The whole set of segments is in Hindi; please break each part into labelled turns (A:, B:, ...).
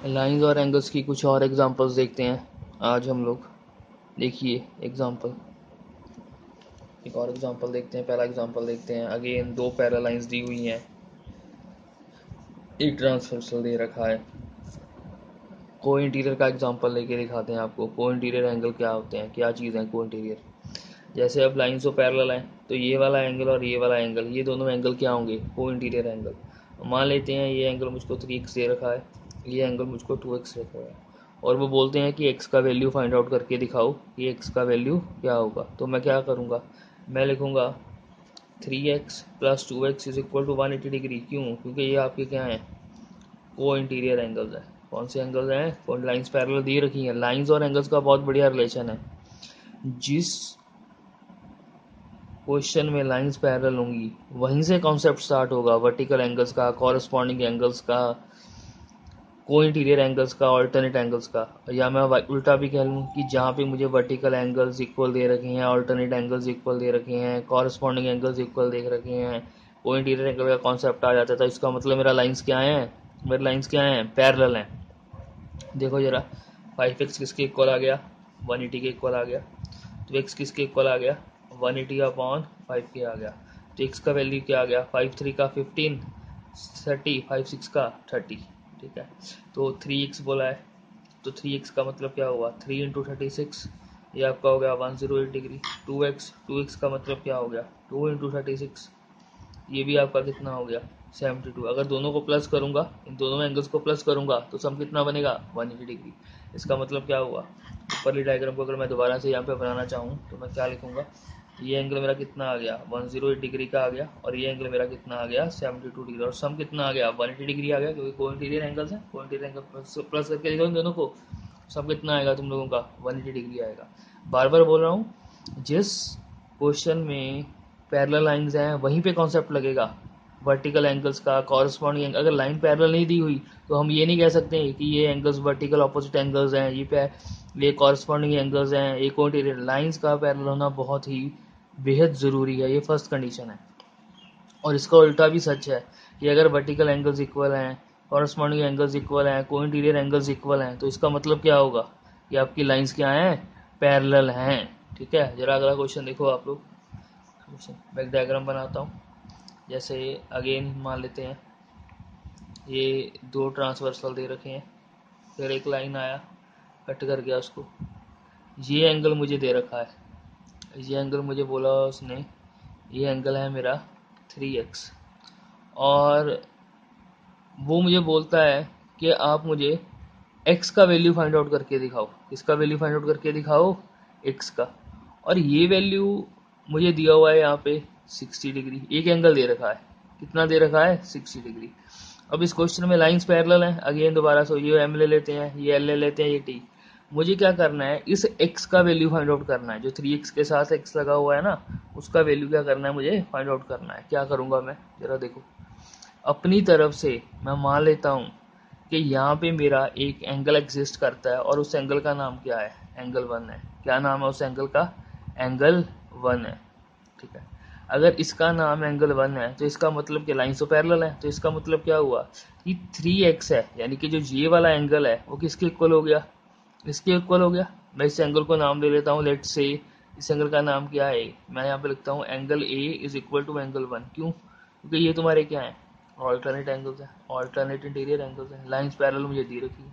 A: लाइंस और एंगल्स की कुछ और एग्जांपल्स देखते हैं आज हम लोग। देखिए एग्जांपल, एक और एग्जांपल देखते हैं। पहला एग्जांपल देखते हैं। अगेन दो पैरेलल लाइंस दी हुई हैं, एक ट्रांसवर्सल दे रखा है। को इंटीरियर का एग्जांपल लेके दिखाते हैं आपको। को इंटीरियर एंगल क्या होते हैं, क्या चीज़ है को इंटीरियर। जैसे अब लाइंस तो पैरेलल हैं, तो ये वाला एंगल और ये वाला एंगल, ये दोनों एंगल क्या होंगे, को इंटीरियर एंगल। मान लेते हैं ये एंगल मुझको 3x दे रखा है, ये एंगल मुझको 2x रखा है, और वो बोलते हैं कि x का वैल्यू फाइंड आउट करके दिखाओ कि x का वैल्यू क्या होगा। तो मैं क्या करूँगा, मैं लिखूँगा 3x plus 2x is equal to 180 degree. क्यों? क्योंकि ये आपके क्या हैं, को इंटीरियर एंगल्स हैं। कौन से एंगल्स हैं? कौन लाइंस पैरेलल दी रखी हैं। लाइंस और एंगल्स का बहुत बढ़िया रिलेशन है। जिस क्वेश्चन में लाइंस पैरेलल होंगी वहीं से कॉन्सेप्ट स्टार्ट होगा वर्टिकल एंगल्स का, कॉरस्पॉन्डिंग एंगल्स का, को इंटीरियर एंगल्स का, ऑल्टरनेट एंगल्स का। या मैं उल्टा भी कह लूँ कि जहाँ पे मुझे वर्टिकल एंगल्स इक्वल दे रखे हैं, ऑल्टरनेट एंगल्स इक्वल दे रखे हैं, कॉरस्पॉन्डिंग एंगल्स इक्वल देख रखे हैं, को इंटीरियर एंगल का कॉन्सेप्ट आ जाता था। इसका मतलब मेरा लाइंस क्या है, मेरे लाइंस क्या हैं, पैरेलल हैं। देखो जरा, 5x किसके इक्वल आ गया, 180 के इक्वल आ गया। तो x किसके इक्वल आ गया, 180 अपॉन 5 के आ गया। तो x का वैल्यू क्या आ गया, 5 3 का 15, 30, 5 6 का 30। ठीक है, तो 3x बोला है, तो 3x का मतलब क्या हुआ, 3 इंटू 36, ये आपका हो गया 108 डिग्री। 2x का मतलब क्या हो गया, 2 इंटू 36, ये भी आपका कितना हो गया 72। अगर दोनों को प्लस करूंगा, इन दोनों एंगल्स को प्लस करूंगा तो सम कितना बनेगा 180 डिग्री। इसका मतलब क्या हुआ, ऊपरली डायग्राम को अगर मैं दोबारा से यहाँ पे बनाना चाहूँ तो मैं क्या लिखूंगा, ये एंगल मेरा कितना आ गया 108 डिग्री का आ गया, और ये एंगल मेरा कितना आ गया 72 डिग्री, और सम कितना आ गया 180 डिग्री आ गया, क्योंकि को इंटीरियर एंगल्स है। को इंटीरियर एंगल प्लस करके देखो इन दोनों को, सम कितना आएगा तुम लोगों का 180 डिग्री आएगा। बार बार बोल रहा हूँ, जिस क्वेश्चन में पैरेलल लाइंस हैं वहीं पे कॉन्सेप्ट लगेगा वर्टिकल एंगल्स का, कॉरस्पॉन्डिंग। अगर लाइन पैरेलल नहीं दी हुई तो हम ये नहीं कह सकते कि ये एंगल्स वर्टिकल ऑपोजिट एंगल्स हैं, ये कॉरस्पॉन्डिंग एंगल्स हैं, ये कोइंटीरियर। लाइंस का पैरेलल होना बहुत ही बेहद ज़रूरी है, ये फर्स्ट कंडीशन है। और इसका उल्टा भी सच है कि अगर वर्टिकल एंगल्स इक्वल हैं, कॉरस्पॉन्डिंग एंगल्स इक्वल हैं, कोइंटीरियर एंगल्स इक्वल हैं, तो इसका मतलब क्या होगा कि आपकी लाइंस क्या हैं, पैरेलल हैं। ठीक है, जरा अगला क्वेश्चन देखो आप लोग। मैं एक डायग्राम बनाता हूँ। जैसे अगेन मान लेते हैं ये दो ट्रांसवर्सल दे रखे हैं, फिर एक लाइन आया कट कर गया उसको। ये एंगल मुझे दे रखा है, ये एंगल मुझे बोला उसने, ये एंगल है मेरा 3x, और वो मुझे बोलता है कि आप मुझे x का वैल्यू फाइंड आउट करके दिखाओ। किसका वैल्यू फाइंड आउट करके दिखाओ, x का। और ये वैल्यू मुझे दिया हुआ है यहाँ पे 60 डिग्री। एक एंगल दे रखा है, कितना दे रखा है 60 डिग्री। अब इस क्वेश्चन में लाइंस पैरेलल हैं। अगेन दोबारा से ये m ले लेते हैं, ये l ले लेते हैं, ये t। मुझे क्या करना है, इस x का वैल्यू फाइंड आउट करना है। जो 3x के साथ x लगा हुआ है ना, उसका वैल्यू क्या करना है, मुझे फाइंड आउट करना है। क्या करूंगा मैं, जरा देखो। अपनी तरफ से मैं मान लेता हूँ कि यहाँ पे मेरा एक एंगल एग्जिस्ट करता है, और उस एंगल का नाम क्या है, एंगल 1 है। क्या नाम है उस एंगल का, एंगल 1 है। ठीक है, अगर इसका नाम एंगल 1 है तो इसका मतलब कि लाइन तो पैरेलल है। तो इसका मतलब क्या हुआ कि 3x है, यानी कि जो ये वाला एंगल है वो किसके इक्वल हो गया, इसके इक्वल हो गया। मैं इस एंगल को नाम दे लेता हूँ, लेट्स से इस एंगल का नाम क्या है, मैं यहाँ पे लिखता हूँ angle A is equal to angle 1। क्यों? क्योंकि ये तुम्हारे क्या है, ऑल्टरनेट एंगल्स है, ऑल्टरनेट इंटीरियर एंगल्स है। लाइंस पैरेलल मुझे दी रखी है,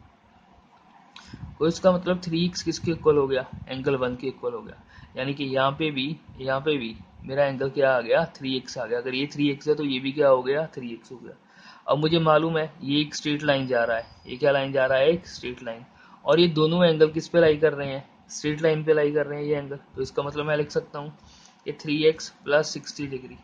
A: तो इसका मतलब 3x किसके इक्वल हो गया, एंगल 1 के इक्वल हो गया। यानी कि यहाँ पे भी मेरा एंगल क्या आ गया, 3x आ गया। अगर ये 3x है तो ये भी क्या हो गया, 3x हो गया। अब मुझे मालूम है ये एक स्ट्रेट लाइन जा रहा है, ये क्या लाइन जा रहा है, एक स्ट्रेट लाइन। और ये दोनों एंगल किस पे लाई कर रहे हैं, स्ट्रेट लाइन पे लाई कर रहे हैं ये एंगल। तो इसका मतलब मैं लिख सकता हूँ ये 3x प्लस 60 डिग्री,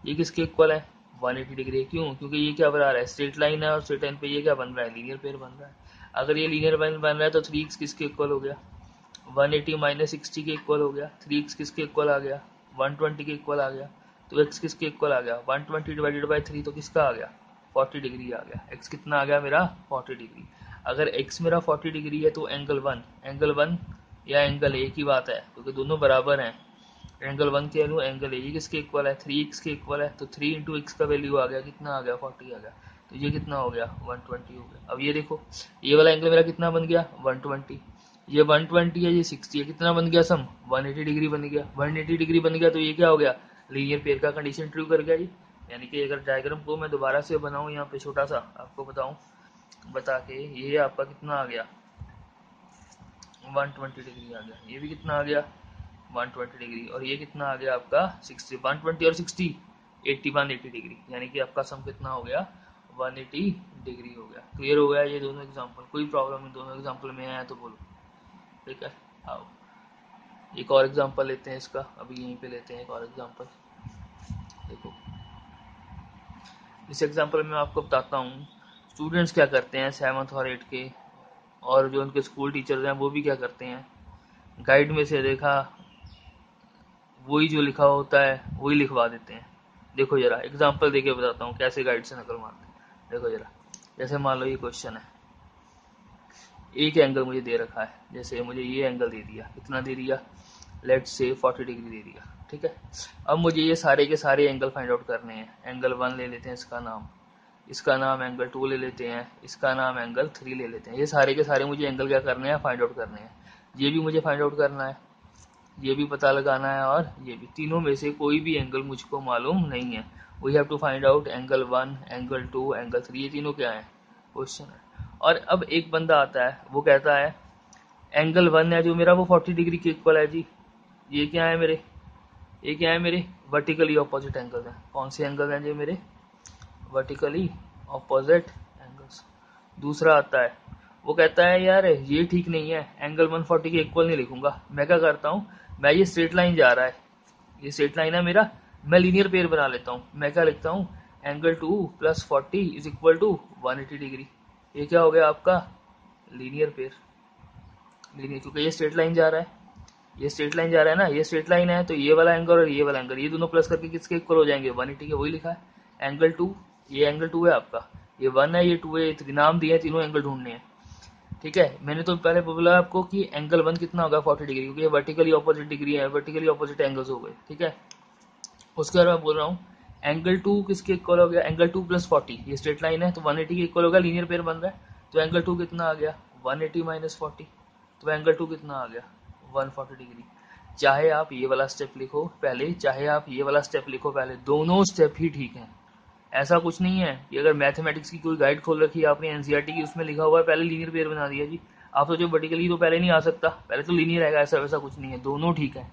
A: ये किसके इक्वल है, 180 डिग्री। क्यों? क्योंकि ये क्या बना रहा है, स्ट्रेट लाइन है, और स्ट्रेट लाइन पे ये क्या बन रहा है, लीनियर पेयर बन रहा है। अगर ये लीनियर बन रहा है तो 3x किसके इक्वल हो गया, 180 माइनस 60 के इक्वल हो गया। 3x किसके इक्वल आ गया, 120 के इक्वल आ गया। तो x किसके इक्वल आ गया, 120 डिवाइडेड बाई 3, तो किसका आ गया, 40 डिग्री आ गया। x कितना आ गया मेरा, 40 डिग्री। अगर x मेरा 40 डिग्री है तो एंगल वन या एंगल ए की बात है, क्योंकि दोनों बराबर हैं। एंगल 1 के एंगल ए किसके इक्वल है, 3x के इक्वल है। तो 3 इंटू एक्स का वैल्यू आ गया, कितना आ गया, 40 आ गया। तो ये कितना हो गया 120 हो गया। अब ये देखो ये वाला एंगल मेरा कितना बन गया 120, ये 120 है, ये 60 है, कितना बन गया सम 180 डिग्री बन गया। 180 डिग्री बन गया तो ये क्या हो गया लीनियर पेयर का कंडीशन ट्रू कर गया जी। यानी कि अगर डायग्राम को मैं दोबारा से बनाऊं यहाँ पे छोटा सा आपको बताऊं बता के, ये आपका कितना आ गया 120 डिग्री आ गया, ये भी कितना आ गया 120 डिग्री, और ये कितना आ गया आपका 60, 120 और 60 180 डिग्री, यानी कि आपका सम कितना हो गया 180 डिग्री हो गया। क्लियर हो गया ये दोनों एग्जांपल, कोई प्रॉब्लम नहीं दोनों एग्जांपल में आया तो बोलो, ठीक है। आओ एक और एग्जांपल लेते हैं इसका, अभी यहीं पे लेते हैं एक और एग्जांपल। देखो इस एग्जांपल में आपको बताता हूँ स्टूडेंट्स क्या करते हैं 7th और 8th के, और जो उनके स्कूल टीचर्स हैं वो भी क्या करते हैं, गाइड में से देखा वही जो लिखा होता है वही लिखवा देते हैं। देखो जरा एग्जांपल देके बताता हूँ कैसे गाइड से नकल मारते हैं। देखो जरा, जैसे मान लो ये क्वेश्चन है, एक एंगल मुझे दे रखा है, जैसे मुझे ये एंगल दे दिया, कितना दे दिया लेट्स से 40 डिग्री दे दिया, ठीक है। अब मुझे ये सारे के सारे एंगल फाइंड आउट करने हैं। एंगल 1 ले लेते हैं इसका नाम एंगल 2 ले लेते हैं, इसका नाम एंगल 3 ले लेते हैं। ये सारे के सारे मुझे एंगल क्या करने हैं फाइंड आउट करने हैं। ये भी मुझे फाइंड आउट करना है, ये भी पता लगाना है, और ये भी, तीनों में से कोई भी एंगल मुझको मालूम नहीं है। We have to find out angle 1, angle 2, angle 3, ये तीनों क्या है क्वेश्चन है। और अब एक बंदा आता है वो कहता है एंगल 1 है जो मेरा वो 40 डिग्री के इक्वल है जी। ये क्या है मेरे, ये क्या है मेरे वर्टिकली ऑपोजिट एंगल है। कौन से एंगल हैं जो मेरे वर्टिकली ऑपोजिट एंगल्स। दूसरा आता है वो कहता है यार ये ठीक नहीं है, एंगल 140 के इक्वल नहीं लिखूंगा। मैं क्या करता हूँ, मैं ये स्ट्रेट लाइन जा रहा है, ये स्ट्रेट लाइन है मेरा, मैं लीनियर पेयर बना लेता हूँ। मैं क्या लिखता हूँ angle 2 + 40 is equal to 180 degree. ये क्या हो गया आपका लीनियर पेयर, लीनियर, क्योंकि ये स्ट्रेट लाइन जा रहा है, ये स्ट्रेट लाइन जा रहा है ना, ये स्ट्रेट लाइन है तो ये वाला एंगल और ये वाला एंगल ये दोनों प्लस करके किसके इक्वल हो जाएंगे 180 के, वही लिखा है। एंगल 2, ये एंगल 2 है आपका, ये 1 है, ये 2 है, ये 3, नाम दिए हैं, तीनों एंगल ढूंढने हैं, ठीक है। मैंने तो पहले बोला आपको कि एंगल 1 कितना होगा 40 डिग्री, क्योंकि ये वर्टिकली ऑपोजिट डिग्री है, वर्टिकली ऑपोजिट एंगल्स हो गए, ठीक है। उसके बाद मैं बोल रहा हूँ एंगल 2 किसके इक्वल हो गया, एंगल 2 + 40, ये स्ट्रेट लाइन है तो 180 के इक्वल होगा, लीनियर पेयर बन रहा है। तो एंगल 2 कितना आ गया 180 - 40, तो एंगल 2 कितना आ गया 140 डिग्री। चाहे आप ये वाला स्टेप लिखो पहले, चाहे आप ये वाला स्टेप लिखो पहले, दोनों स्टेप ही ठीक है। ऐसा कुछ नहीं है कि अगर मैथमेटिक्स की कोई गाइड खोल रखी है आपने एनसीईआरटी की, उसमें लिखा हुआ है पहले लीनियर पेयर बना दिया जी। आप तो जो वर्टिकली तो पहले नहीं आ सकता, पहले तो लीनियर आएगा, ऐसा वैसा कुछ नहीं है, दोनों ठीक है।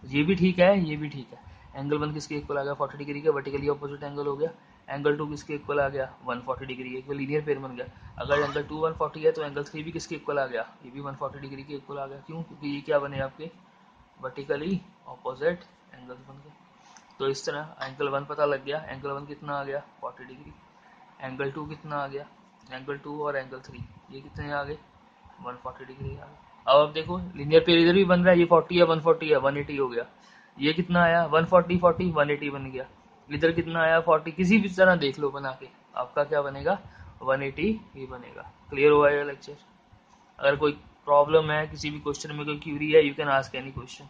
A: ये भी ठीक है, ये भी ठीक है। एंगल 1 किसके इक्वल आ गया 40 डिग्री का, वर्टिकली ऑपोजिट एंगल हो गया। एंगल 2 किसके इक्वल आ गया 140 डिग्री, एक लीनियर पेयर बन गया। अगर एंगल 2 140 है तो एंगल 3 भी किसके इक्वल आ गया, ये भी 140 डिग्री के इक्वल आ गया। क्यों, क्योंकि ये क्या बने आपके वर्टिकली ऑपोजिट एंगल बन गए। तो इस तरह एंगल 1 पता लग गया, एंगल 1 कितना आ गया 40 डिग्री, एंगल 2 कितना आ गया, एंगल 2 और एंगल 3 ये कितने आ गए 140 डिग्री आ गए। अब देखो लीनियर पेयर इधर भी बन रहा है, ये 40 है 140 है 180 हो गया। ये कितना आया 140 40 180 बन गया। इधर कितना आया 40, किसी भी तरह देख लो बना के, आपका क्या बनेगा 180 ही बनेगा। क्लियर हुआ ये लेक्चर। अगर कोई प्रॉब्लम है, किसी भी क्वेश्चन में कोई क्यूरी है, you can ask any question,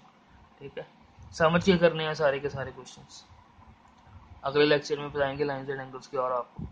A: ठीक है। समझ के करने हैं सारे के सारे क्वेश्चंस। अगले लेक्चर में बताएंगे लाइंस एंड एंगल्स के और आपको।